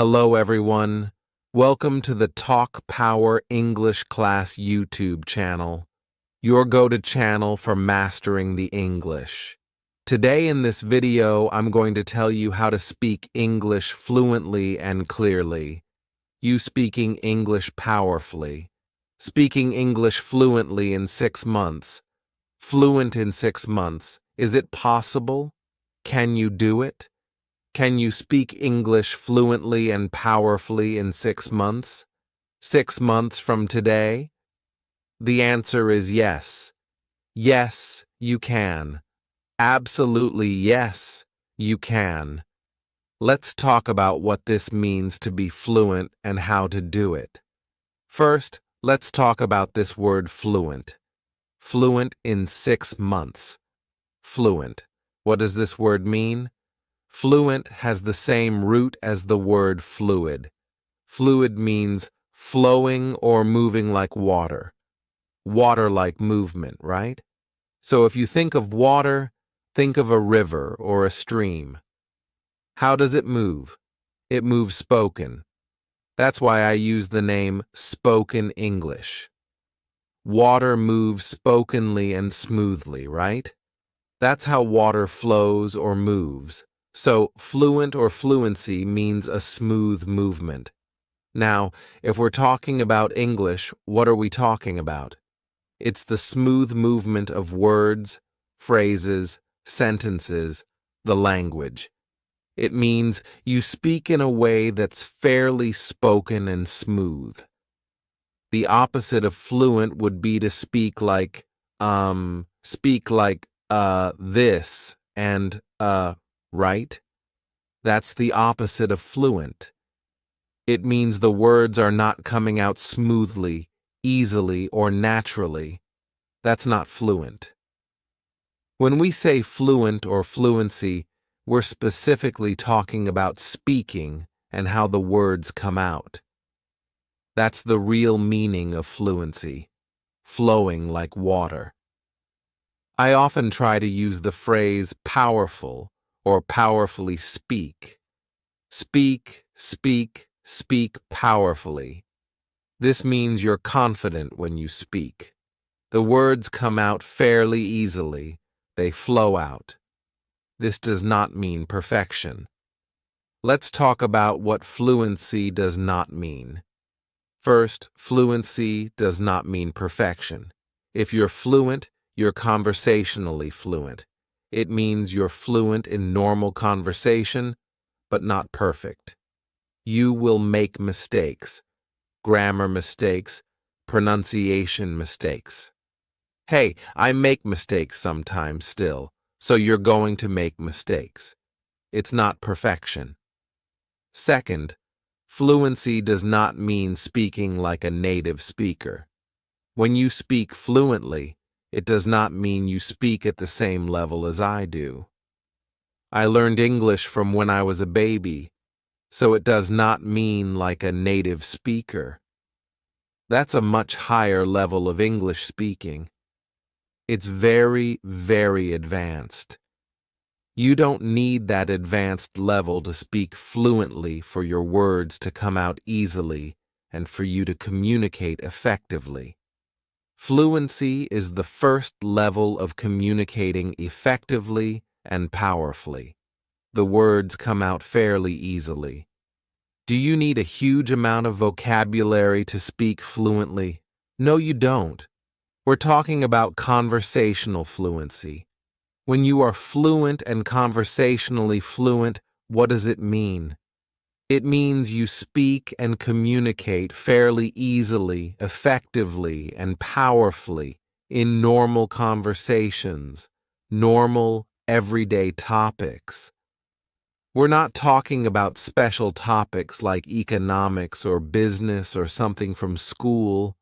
Hello, everyone. Welcome to the Talk Power English Class YouTube channel, your go-to channel for mastering the English. Today in this video, I'm going to tell you how to speak English fluently and clearly. You speaking English powerfully. Speaking English fluently in 6 months. Fluent in 6 months. Is it possible? Can you do it? Can you speak English fluently and powerfully in 6 months? 6 months from today? The answer is yes. Yes, you can. Absolutely yes, you can. Let's talk about what this means to be fluent and how to do it. First, let's talk about this word fluent. Fluent in 6 months. Fluent. What does this word mean? Fluent has the same root as the word fluid. Fluid means flowing or moving like water. Water-like movement, right? So if you think of water, think of a river or a stream. How does it move? It moves spoken. That's why I use the name spoken English. Water moves spokenly and smoothly, right? That's how water flows or moves. So, fluent or fluency means a smooth movement. Now, if we're talking about English, what are we talking about? It's the smooth movement of words, phrases, sentences, the language. It means you speak in a way that's fairly spoken and smooth. The opposite of fluent would be to speak like this and right? That's the opposite of fluent. It means the words are not coming out smoothly, easily, or naturally. That's not fluent. When we say fluent or fluency, we're specifically talking about speaking and how the words come out. That's the real meaning of fluency, flowing like water. I often try to use the phrase powerful or powerfully speak. Speak, speak, speak powerfully. This means you're confident when you speak. The words come out fairly easily. They flow out. This does not mean perfection. Let's talk about what fluency does not mean. First, fluency does not mean perfection. If you're fluent, you're conversationally fluent. It means you're fluent in normal conversation, but not perfect. You will make mistakes, grammar mistakes, pronunciation mistakes. Hey, I make mistakes sometimes still, so you're going to make mistakes. It's not perfection. Second, fluency does not mean speaking like a native speaker. When you speak fluently, it does not mean you speak at the same level as I do. I learned English from when I was a baby, so it does not mean like a native speaker. That's a much higher level of English speaking. It's very, very advanced. You don't need that advanced level to speak fluently for your words to come out easily and for you to communicate effectively. Fluency is the first level of communicating effectively and powerfully. The words come out fairly easily. Do you need a huge amount of vocabulary to speak fluently? No, you don't. We're talking about conversational fluency. When you are fluent and conversationally fluent, what does it mean? It means you speak and communicate fairly easily, effectively, and powerfully in normal conversations, normal, everyday topics. We're not talking about special topics like economics or business or something from school.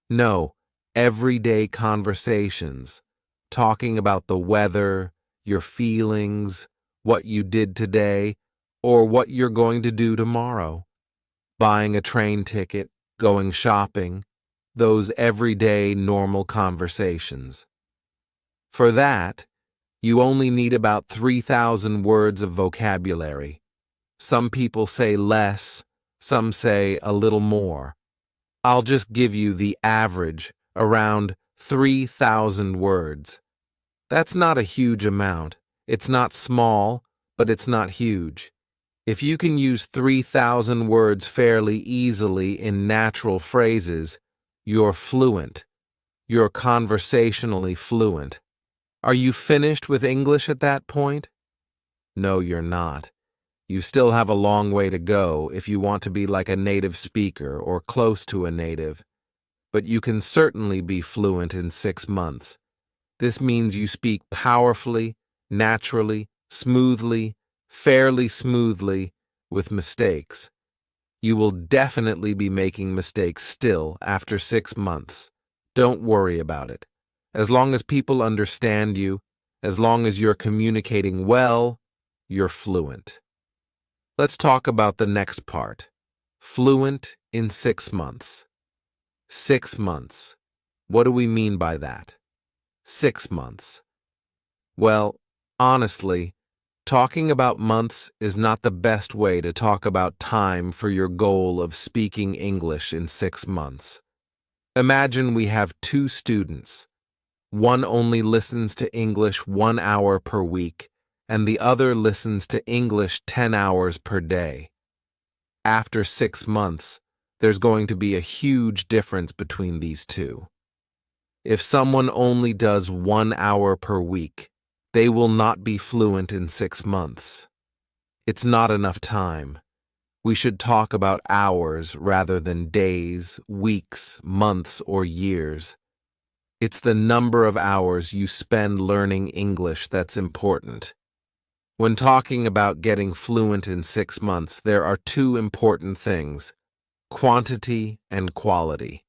No, everyday conversations, talking about the weather, your feelings, what you did today, or what you're going to do tomorrow. Buying a train ticket, going shopping, those everyday normal conversations. For that, you only need about 3,000 words of vocabulary. Some people say less, some say a little more. I'll just give you the average, around 3,000 words. That's not a huge amount. It's not small, but it's not huge. If you can use 3,000 words fairly easily in natural phrases, you're fluent. You're conversationally fluent. Are you finished with English at that point? No, you're not. You still have a long way to go if you want to be like a native speaker or close to a native. But you can certainly be fluent in 6 months. This means you speak powerfully, naturally, smoothly, fairly smoothly, with mistakes. You will definitely be making mistakes still after 6 months. Don't worry about it. As long as people understand you, as long as you're communicating well, you're fluent. Let's talk about the next part. Fluent in 6 months. 6 months. What do we mean by that? 6 months. Well, honestly, talking about months is not the best way to talk about time for your goal of speaking English in 6 months. Imagine we have 2 students. One only listens to English 1 hour per week, and the other listens to English 10 hours per day. After 6 months, there's going to be a huge difference between these two. If someone only does 1 hour per week, they will not be fluent in 6 months. It's not enough time. We should talk about hours rather than days, weeks, months, or years. It's the number of hours you spend learning English that's important. When talking about getting fluent in 6 months, there are 2 important things: quantity and quality.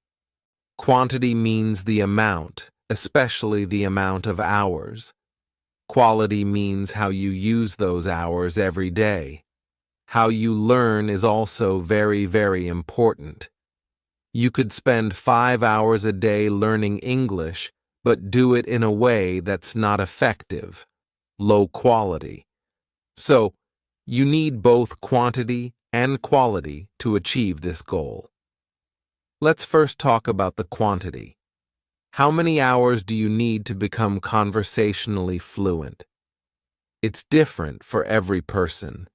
Quantity means the amount, especially the amount of hours. Quality means how you use those hours every day. How you learn is also very, very important. You could spend 5 hours a day learning English, but do it in a way that's not effective, low quality. So, you need both quantity and quality to achieve this goal. Let's first talk about the quantity. How many hours do you need to become conversationally fluent? It's different for every person.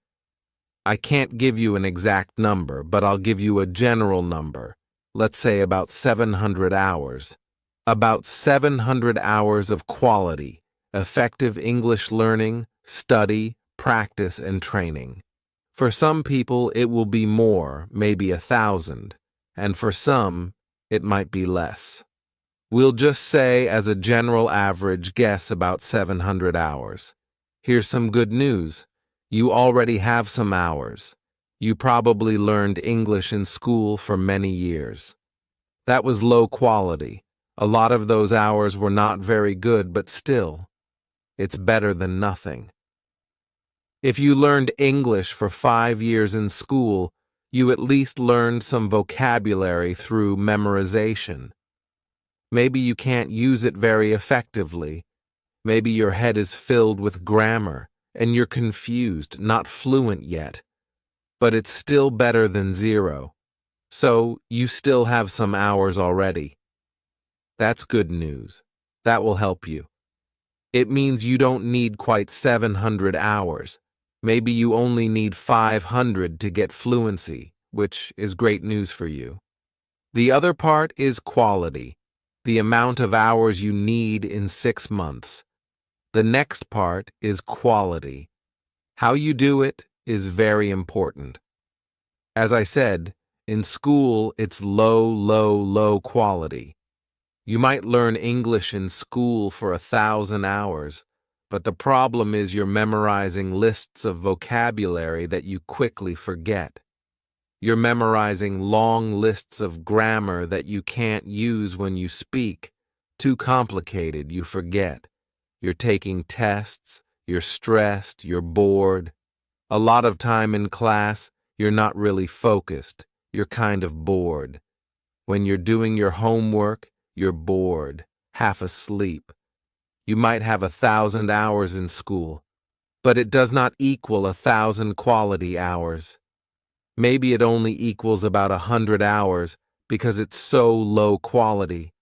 I can't give you an exact number, but I'll give you a general number. Let's say about 700 hours. About 700 hours of quality, effective English learning, study, practice, and training. For some people, it will be more, maybe 1,000, and for some, it might be less. We'll just say, as a general average, guess about 700 hours. Here's some good news. You already have some hours. You probably learned English in school for many years. That was low quality. A lot of those hours were not very good, but still, it's better than nothing. If you learned English for 5 years in school, you at least learned some vocabulary through memorization. Maybe you can't use it very effectively. Maybe your head is filled with grammar, and you're confused, not fluent yet. But it's still better than 0. So, you still have some hours already. That's good news. That will help you. It means you don't need quite 700 hours. Maybe you only need 500 to get fluency, which is great news for you. The other part is quality, the amount of hours you need in 6 months. The next part is quality. How you do it is very important. As I said, in school it's low quality. You might learn English in school for 1,000 hours, but the problem is you're memorizing lists of vocabulary that you quickly forget. You're memorizing long lists of grammar that you can't use when you speak. Too complicated, you forget. You're taking tests, you're stressed, you're bored. A lot of time in class, you're not really focused, you're kind of bored. When you're doing your homework, you're bored, half asleep. You might have 1,000 hours in school, but it does not equal 1,000 quality hours. Maybe it only equals about 100 hours because it's so low quality.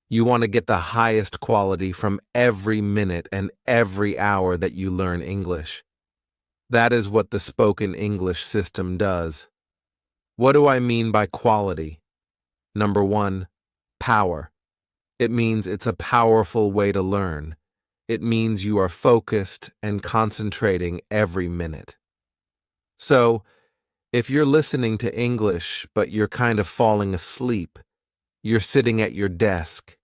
You want to get the highest quality from every minute and every hour that you learn English. That is what the spoken English system does. What do I mean by quality? Number 1, power. It means it's a powerful way to learn. It means you are focused and concentrating every minute. So, if you're listening to English but you're kind of falling asleep, you're sitting at your desk,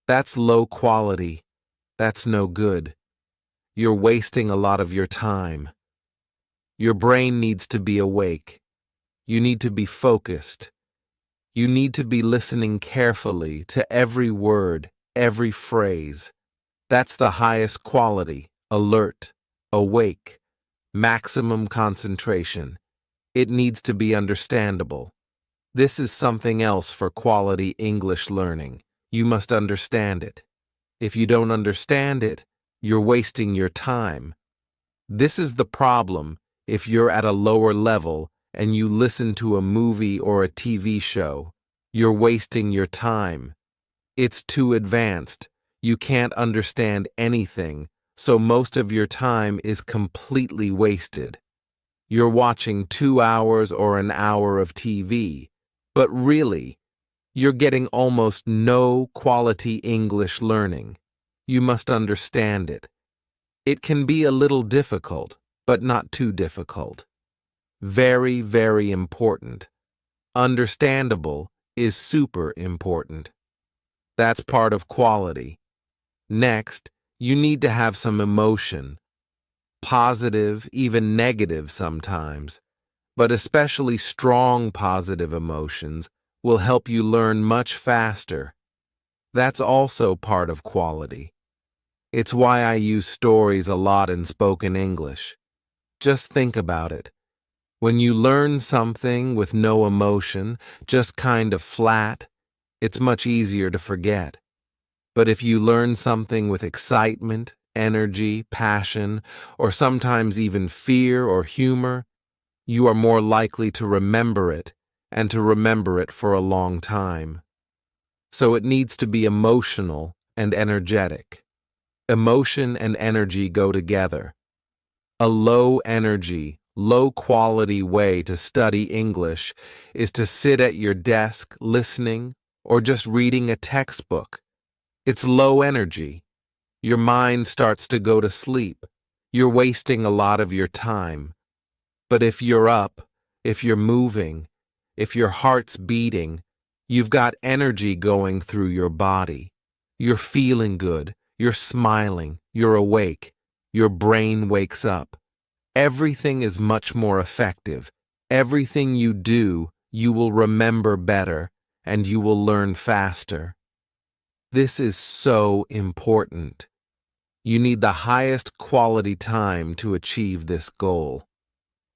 that's low quality. That's no good. You're wasting a lot of your time. Your brain needs to be awake. You need to be focused. You need to be listening carefully to every word, every phrase. That's the highest quality, alert, awake, maximum concentration. It needs to be understandable. This is something else for quality English learning. You must understand it. If you don't understand it, you're wasting your time. This is the problem if you're at a lower level and you listen to a movie or a TV show. You're wasting your time. It's too advanced. You can't understand anything, so most of your time is completely wasted. You're watching 2 hours or an hour of TV, but really, you're getting almost no quality English learning. You must understand it. It can be a little difficult, but not too difficult. Very, very important. Understandable is super important. That's part of quality. Next, you need to have some emotion. Positive, even negative sometimes, but especially strong positive emotions will help you learn much faster. That's also part of quality. It's why I use stories a lot in spoken English. Just think about it. When you learn something with no emotion, just kind of flat, it's much easier to forget. But if you learn something with excitement, energy, passion, or sometimes even fear or humor, you are more likely to remember it and to remember it for a long time. So it needs to be emotional and energetic. Emotion and energy go together. A low energy, low quality way to study English is to sit at your desk listening or just reading a textbook. It's low energy. Your mind starts to go to sleep. You're wasting a lot of your time. But if you're up, if you're moving, if your heart's beating, you've got energy going through your body. You're feeling good. You're smiling. You're awake. Your brain wakes up. Everything is much more effective. Everything you do, you will remember better, and you will learn faster. This is so important. You need the highest quality time to achieve this goal.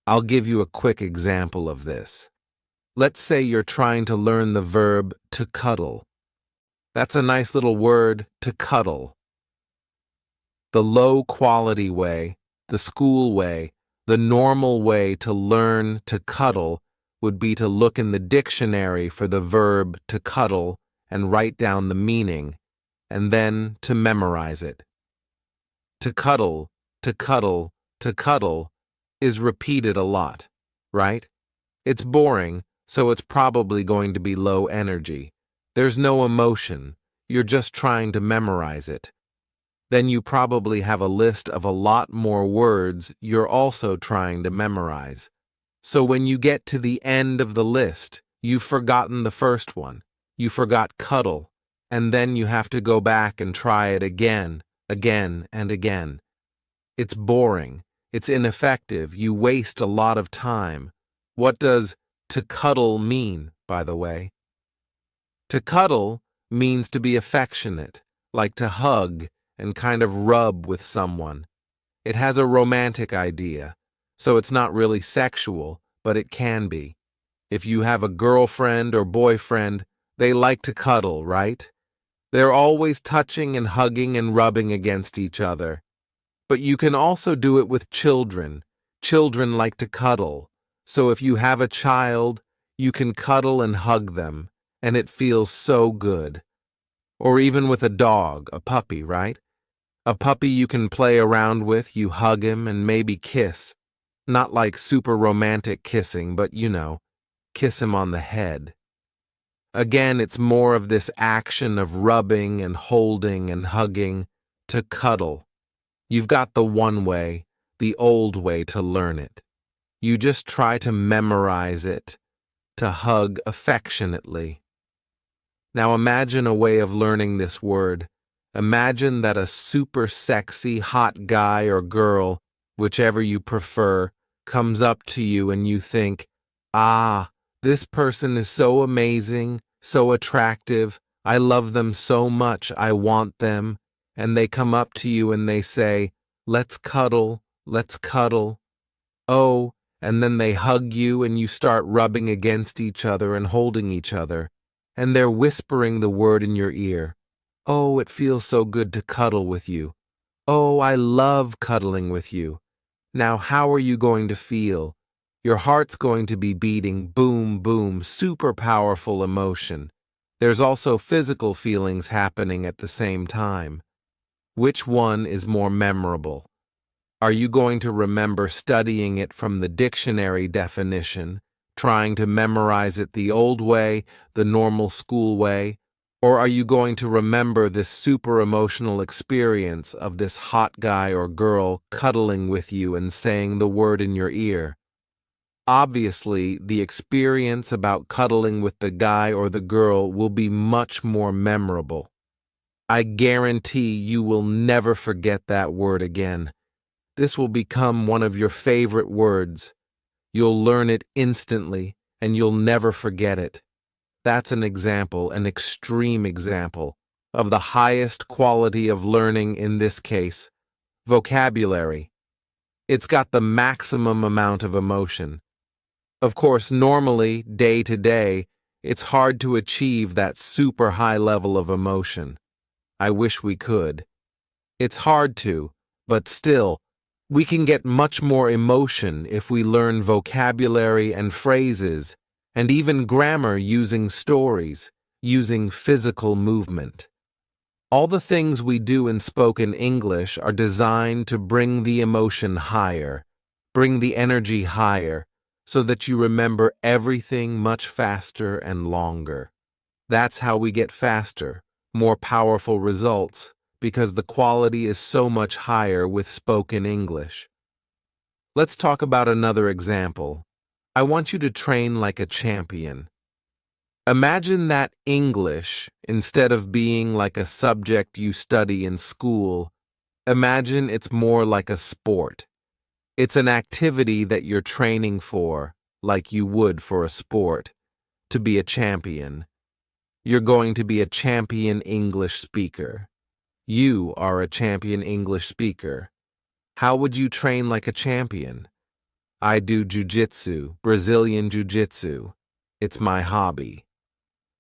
I'll give you a quick example of this. Let's say you're trying to learn the verb to cuddle. That's a nice little word, to cuddle. The low quality way, the school way, the normal way to learn to cuddle would be to look in the dictionary for the verb to cuddle and write down the meaning, and then to memorize it. To cuddle, to cuddle, to cuddle is repeated a lot, right? It's boring, so it's probably going to be low energy. There's no emotion. You're just trying to memorize it. Then you probably have a list of a lot more words you're also trying to memorize. So when you get to the end of the list, you've forgotten the first one. You forgot cuddle, and then you have to go back and try it again and again. It's boring. It's ineffective. You waste a lot of time. What does to cuddle mean, by the way? To cuddle means to be affectionate, like to hug and kind of rub with someone. It has a romantic idea, so it's not really sexual, but it can be. If you have a girlfriend or boyfriend, they like to cuddle, right? They're always touching and hugging and rubbing against each other. But you can also do it with children. Children like to cuddle. So if you have a child, you can cuddle and hug them, and it feels so good. Or even with a dog, a puppy, right? A puppy you can play around with, you hug him and maybe kiss. Not like super romantic kissing, but kiss him on the head. Again, it's more of this action of rubbing and holding and hugging to cuddle. You've got the one way, the old way to learn it. You just try to memorize it, to hug affectionately. Now imagine a way of learning this word. Imagine that a super sexy hot guy or girl, whichever you prefer, comes up to you and you think, this person is so amazing, so attractive, I love them so much, I want them. And they come up to you and they say, let's cuddle, let's cuddle. Oh, and then they hug you and you start rubbing against each other and holding each other. And they're whispering the word in your ear. Oh, it feels so good to cuddle with you. Oh, I love cuddling with you. Now, how are you going to feel? Your heart's going to be beating boom, boom, super powerful emotion. There's also physical feelings happening at the same time. Which one is more memorable? Are you going to remember studying it from the dictionary definition, trying to memorize it the old way, the normal school way, or are you going to remember this super emotional experience of this hot guy or girl cuddling with you and saying the word in your ear? Obviously, the experience about cuddling with the guy or the girl will be much more memorable. I guarantee you will never forget that word again. This will become one of your favorite words. You'll learn it instantly, and you'll never forget it. That's an example, an extreme example, of the highest quality of learning in this case, vocabulary. It's got the maximum amount of emotion. Of course, normally, day to day, it's hard to achieve that super high level of emotion. I wish we could. It's hard to, but still, we can get much more emotion if we learn vocabulary and phrases, and even grammar using stories, using physical movement. All the things we do in spoken English are designed to bring the emotion higher, bring the energy higher, so that you remember everything much faster and longer. That's how we get faster, more powerful results, because the quality is so much higher with spoken English. Let's talk about another example. I want you to train like a champion. Imagine that English, instead of being like a subject you study in school, imagine it's more like a sport. It's an activity that you're training for, like you would for a sport, to be a champion. You're going to be a champion English speaker. You are a champion English speaker. How would you train like a champion? I do jiu-jitsu, Brazilian jiu-jitsu. It's my hobby.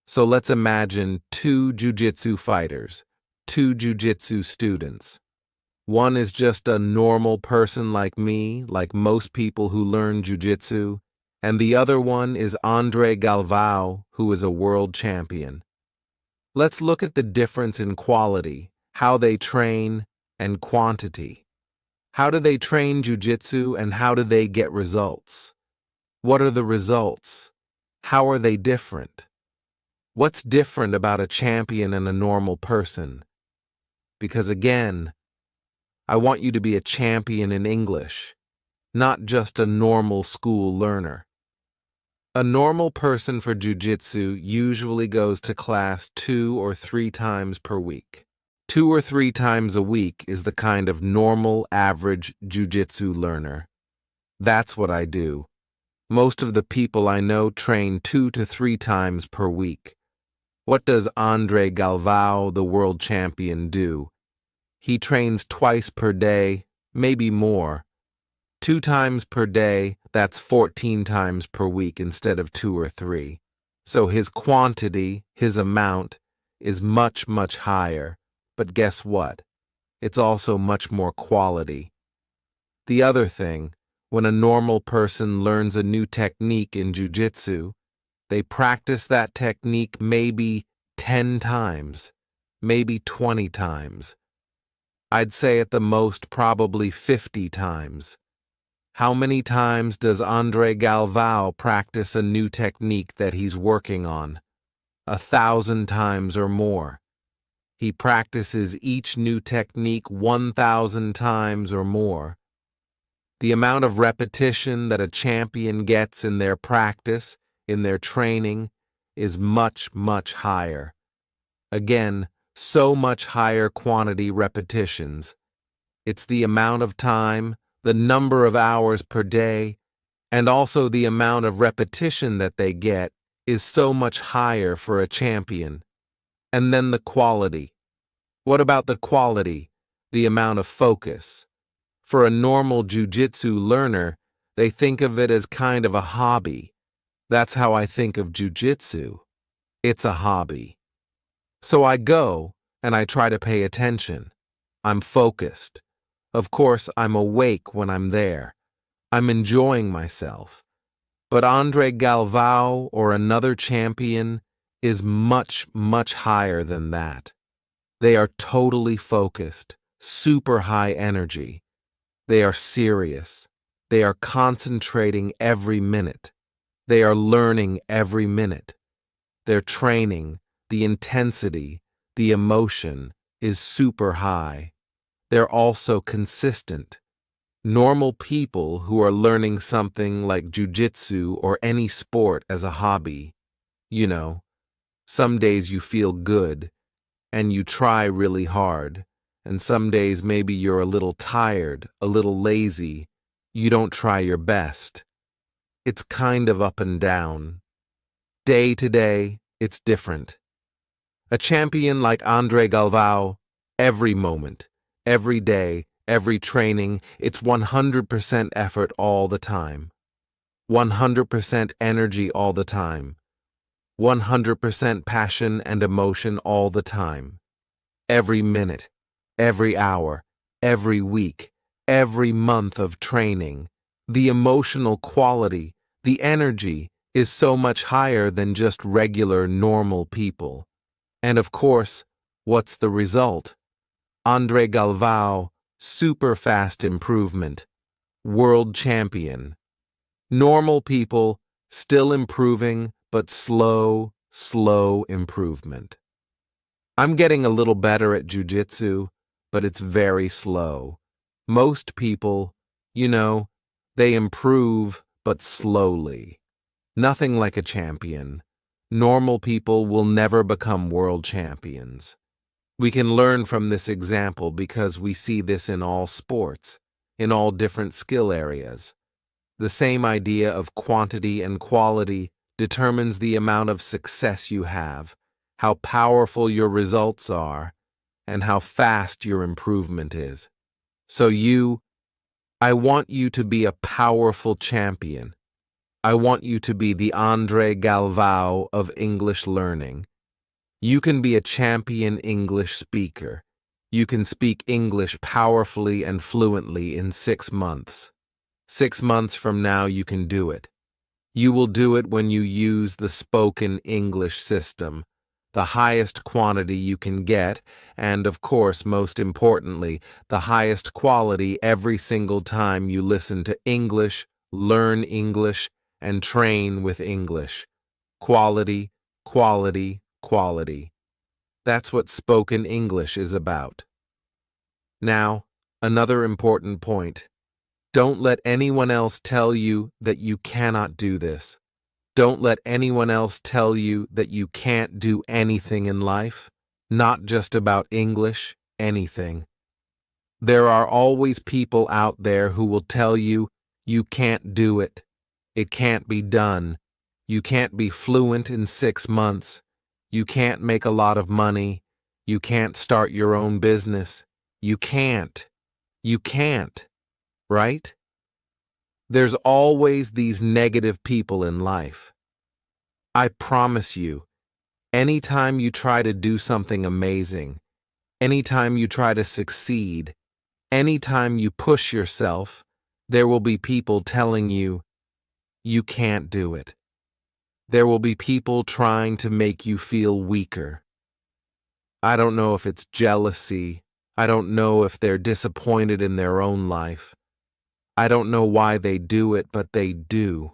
So let's imagine 2 jiu-jitsu fighters, 2 jiu-jitsu students. One is just a normal person like me, like most people who learn jiu-jitsu, and the other one is Andre Galvao, who is a world champion. Let's look at the difference in quality, how they train, and quantity. How do they train jiu-jitsu and how do they get results? What are the results? How are they different? What's different about a champion and a normal person? Because again, I want you to be a champion in English, not just a normal school learner. A normal person for jiu-jitsu usually goes to class 2 or 3 times per week. 2 or 3 times a week is the kind of normal, average jiu-jitsu learner. That's what I do. Most of the people I know train 2 to 3 times per week. What does Andre Galvao, the world champion, do? He trains twice per day, maybe more. 2 times per day, that's 14 times per week instead of 2 or 3. So his quantity, his amount, is much, much higher. But guess what? it's also much more quality. The other thing, when a normal person learns a new technique in jiu-jitsu, they practice that technique maybe 10 times, maybe 20 times. I'd say at the most probably 50 times. How many times does Andre Galvao practice a new technique that he's working on? 1,000 times or more. He practices each new technique 1,000 times or more. The amount of repetition that a champion gets in their practice, in their training, is much, much higher. Again, so much higher quantity repetitions. It's the amount of time, the number of hours per day, and also the amount of repetition that they get is so much higher for a champion. And then the quality. What about the quality? The amount of focus. For a normal jiu-jitsu learner, they think of it as kind of a hobby. That's how I think of jiu-jitsu. It's a hobby. So I go and I try to pay attention. I'm focused. Of course, I'm awake when I'm there. I'm enjoying myself. But Andre Galvao or another champion is much, much higher than that. They are totally focused, super high energy. They are serious. They are concentrating every minute. They are learning every minute. Their training, the intensity, the emotion is super high. They're also consistent. Normal people who are learning something like jiu-jitsu or any sport as a hobby, some days you feel good and you try really hard, and some days maybe you're a little tired, a little lazy, you don't try your best. It's kind of up and down. Day to day, it's different. A champion like Andre Galvao, every moment, every day, every training, it's 100% effort all the time. 100% energy all the time. 100% passion and emotion all the time. Every minute, every hour, every week, every month of training. The emotional quality, the energy, is so much higher than just regular normal people. And of course, what's the result? Andre Galvao, super fast improvement, world champion. Normal people, still improving, but slow, slow improvement. I'm getting a little better at jiu-jitsu, but it's very slow. Most people, they improve, but slowly. Nothing like a champion. Normal people will never become world champions. We can learn from this example because we see this in all sports, in all different skill areas. The same idea of quantity and quality determines the amount of success you have, how powerful your results are, and how fast your improvement is. So I want you to be a powerful champion. I want you to be the Andre Galvao of English learning. You can be a champion English speaker. You can speak English powerfully and fluently in 6 months. 6 months from now, you can do it. You will do it when you use the spoken English system, the highest quantity you can get, and of course, most importantly, the highest quality every single time you listen to English, learn English, and train with English. Quality, quality, quality. That's what spoken English is about. Now, another important point. Don't let anyone else tell you that you cannot do this. Don't let anyone else tell you that you can't do anything in life, not just about English, anything. There are always people out there who will tell you you can't do it. It can't be done. You can't be fluent in 6 months. You can't make a lot of money. You can't start your own business. You can't. You can't. Right? There's always these negative people in life. I promise you, anytime you try to do something amazing, Anytime you try to succeed, anytime you push yourself, there will be people telling you, you can't do it. There will be people trying to make you feel weaker. I don't know if it's jealousy. I don't know if they're disappointed in their own life. I don't know why they do it, but they do.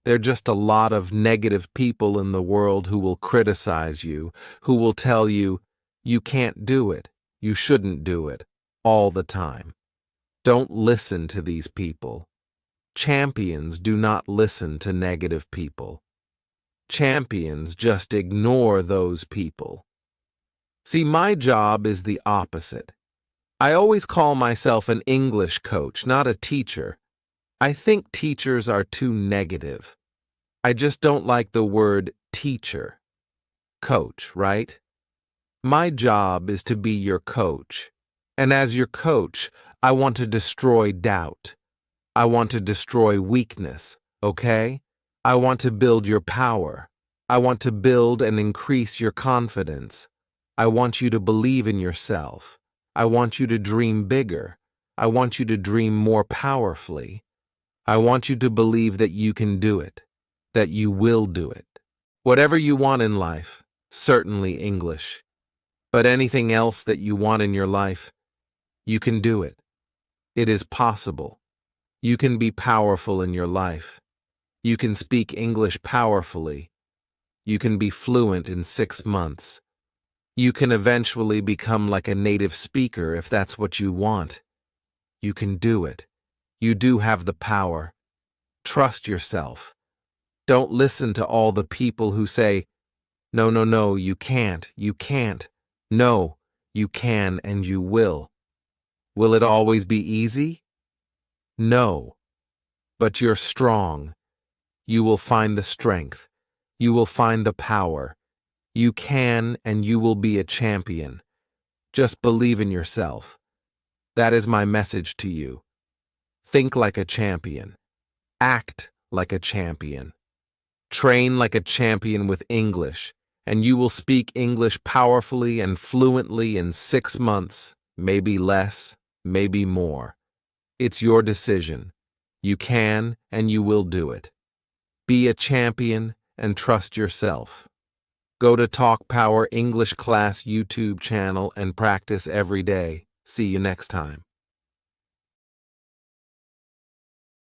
There are just a lot of negative people in the world who will criticize you, who will tell you, you can't do it, you shouldn't do it, all the time. Don't listen to these people. Champions do not listen to negative people. Champions just ignore those people. See, my job is the opposite. I always call myself an English coach, not a teacher. I think teachers are too negative. I just don't like the word teacher. Coach, right? My job is to be your coach. And as your coach, I want to destroy doubt. I want to destroy weakness, okay? I want to build your power. I want to build and increase your confidence. I want you to believe in yourself. I want you to dream bigger. I want you to dream more powerfully. I want you to believe that you can do it, that you will do it. Whatever you want in life, certainly English. But anything else that you want in your life, you can do it. It is possible. You can be powerful in your life. You can speak English powerfully. You can be fluent in 6 months. You can eventually become like a native speaker if that's what you want. You can do it. You do have the power. Trust yourself. Don't listen to all the people who say, no, no, no, you can't, you can't. No, you can and you will. Will it always be easy? No. But you're strong. You will find the strength. You will find the power. You can and you will be a champion. Just believe in yourself. That is my message to you. Think like a champion. Act like a champion. Train like a champion with English, and you will speak English powerfully and fluently in 6 months, maybe less, maybe more. It's your decision. You can and you will do it. Be a champion and trust yourself. Go to Talk Power English Class YouTube channel and practice every day. See you next time.